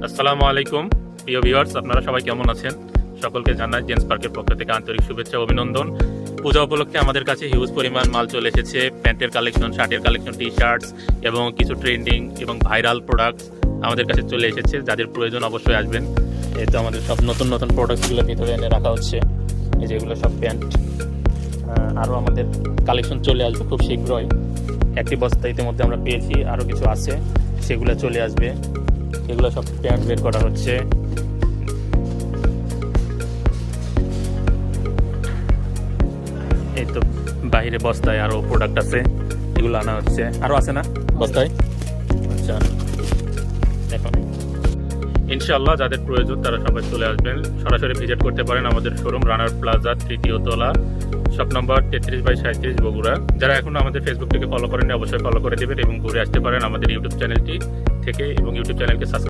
আসসালামু আলাইকুম প্রিয় ভিউয়ার্স, আপনারা সবাই কেমন আছেন? সকলকে জানাই জেন্টস পার্কের পক্ষ থেকে আন্তরিক শুভেচ্ছা ও অভিনন্দন। পূজা উপলক্ষে আমাদের কাছে হিউজ পরিমাণ মাল চলে এসেছে। প্যান্টের কালেকশন, শার্টের কালেকশন, টি শার্টস এবং কিছু ট্রেন্ডিং এবং ভাইরাল প্রোডাক্টস আমাদের কাছে চলে এসেছে। যাদের প্রয়োজন অবশ্যই আসবেন। এই তো আমাদের সব নতুন নতুন প্রোডাক্টসগুলো ভিতরে এনে রাখা হচ্ছে। এই যেগুলো সব প্যান্ট, আরও আমাদের কালেকশন চলে আসবে খুব শীঘ্রই। একটি বস্তা ইতিমধ্যে আমরা পেয়েছি, আরও কিছু আছে, সেগুলো চলে আসবে। এগুলো সব প্যান্ট বের করা হচ্ছে। এই তো বাইরে বস্তায় আরো প্রোডাক্ট আছে, এগুলো আনা হচ্ছে। আরো আছে না বস্তায়? আচ্ছা, এখন ইনশাআল্লাহ যাদের প্রয়োজন তারা সবাই চলে আসবেন। সরাসরি ভিজিট করতে পারেন আমাদের শোরুম রানার প্লাজা, তৃতীয় তলা, শপ নম্বর 33/37 বগুড়া। যারা এখনো আমাদের ফেসবুক থেকে ফলো করেন অবশ্যই ফলো করে দেবেন এবং ঘুরে আসতে পারেন আমাদের ইউটিউব চ্যানেলটি থেকে এবং ইউটিউব চ্যানেলকে সাবস্ক্রাইব